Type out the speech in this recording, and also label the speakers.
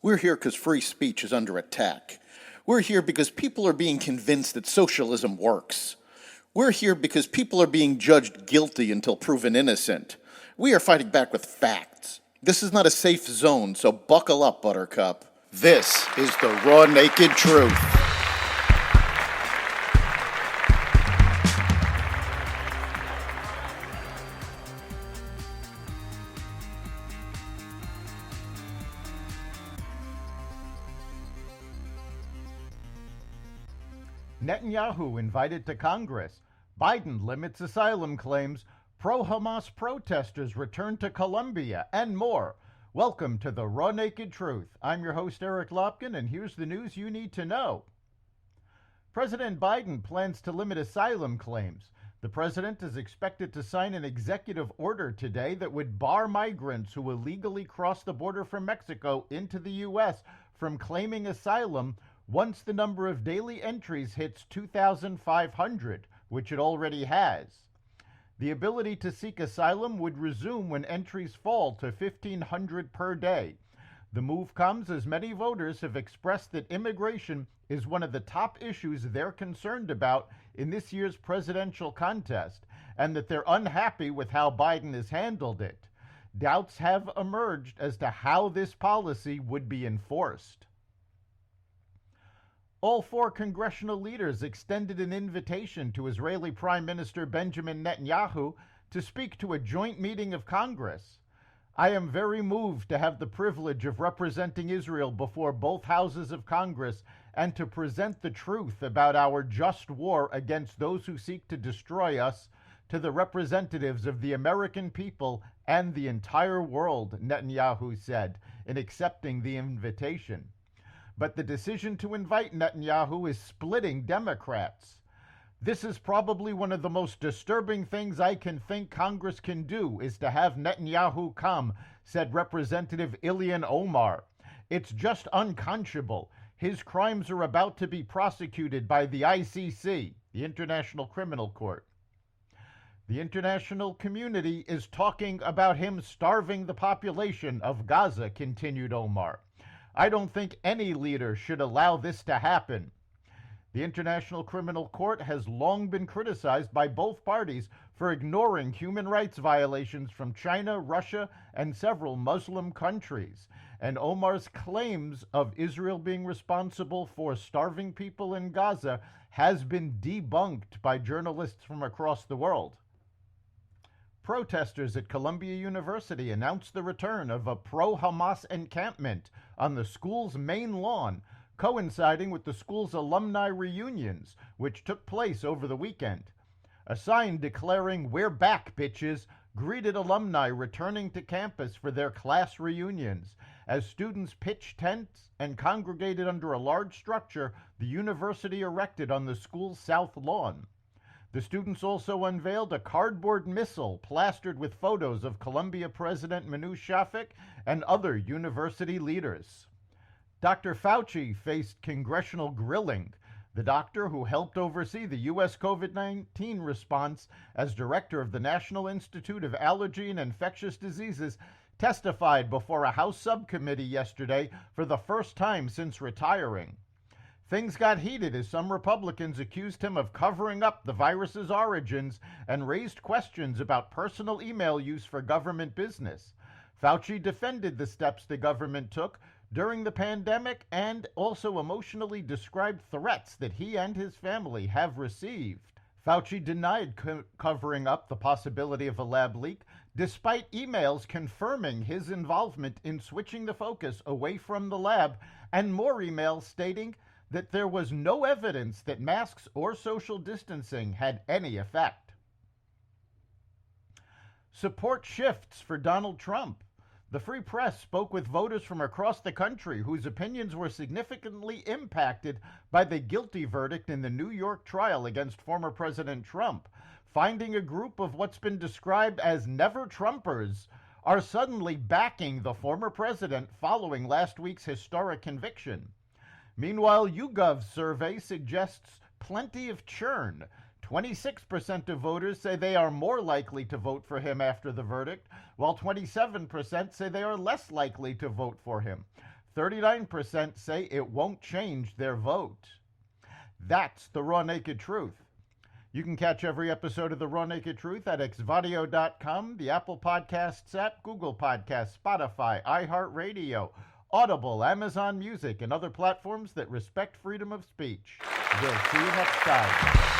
Speaker 1: We're here because free speech is under attack. We're here because people are being convinced that socialism works. We're here because people are being judged guilty until proven innocent. We are fighting back with facts. This is not a safe zone, so buckle up, Buttercup. This is the raw, naked truth.
Speaker 2: Netanyahu invited to Congress. Biden limits asylum claims. Pro-Hamas protesters return to Colombia, and more. Welcome to the Raw Naked Truth. I'm your host, Eric Lopkin, and here's the news you need to know. President Biden plans to limit asylum claims. The president is expected to sign an executive order today that would bar migrants who illegally cross the border from Mexico into the U.S. from claiming asylum once the number of daily entries hits 2,500, which it already has. The ability to seek asylum would resume when entries fall to 1,500 per day. The move comes as many voters have expressed that immigration is one of the top issues they're concerned about in this year's presidential contest, and that they're unhappy with how Biden has handled it. Doubts have emerged as to how this policy would be enforced. All four congressional leaders extended an invitation to Israeli Prime Minister Benjamin Netanyahu to speak to a joint meeting of Congress. I am very moved to have the privilege of representing Israel before both houses of Congress and to present the truth about our just war against those who seek to destroy us to the representatives of the American people and the entire world, Netanyahu said in accepting the invitation. But the decision to invite Netanyahu is splitting Democrats. This is probably one of the most disturbing things I can think Congress can do, is to have Netanyahu come, said Representative Ilhan Omar. It's just unconscionable. His crimes are about to be prosecuted by the ICC, the International Criminal Court. The international community is talking about him starving the population of Gaza, continued Omar. I don't think any leader should allow this to happen. The International Criminal Court has long been criticized by both parties for ignoring human rights violations from China, Russia, and several Muslim countries. And Omar's claims of Israel being responsible for starving people in Gaza has been debunked by journalists from across the world. Protesters at Columbia University announced the return of a pro-Hamas encampment on the school's main lawn, coinciding with the school's alumni reunions, which took place over the weekend. A sign declaring "We're back, bitches" greeted alumni returning to campus for their class reunions, as students pitched tents and congregated under a large structure the university erected on the school's south lawn. The students also unveiled a cardboard missile plastered with photos of Columbia President Manu Shafik and other university leaders. Dr. Fauci faced congressional grilling. The doctor, who helped oversee the U.S. COVID-19 response as director of the National Institute of Allergy and Infectious Diseases, testified before a House subcommittee yesterday for the first time since retiring. Things got heated as some Republicans accused him of covering up the virus's origins and raised questions about personal email use for government business. Fauci defended the steps the government took during the pandemic and also emotionally described threats that he and his family have received. Fauci denied covering up the possibility of a lab leak, despite emails confirming his involvement in switching the focus away from the lab, and more emails stating that there was no evidence that masks or social distancing had any effect. Support shifts for Donald Trump. The Free Press spoke with voters from across the country whose opinions were significantly impacted by the guilty verdict in the New York trial against former President Trump, finding a group of what's been described as never-Trumpers are suddenly backing the former president following last week's historic conviction. Meanwhile, YouGov's survey suggests plenty of churn. 26% of voters say they are more likely to vote for him after the verdict, while 27% say they are less likely to vote for him. 39% say it won't change their vote. That's the Raw Naked Truth. You can catch every episode of The Raw Naked Truth at xvadio.com, the Apple Podcasts app, Google Podcasts, Spotify, iHeartRadio, Audible, Amazon Music, and other platforms that respect freedom of speech. We'll see you next time.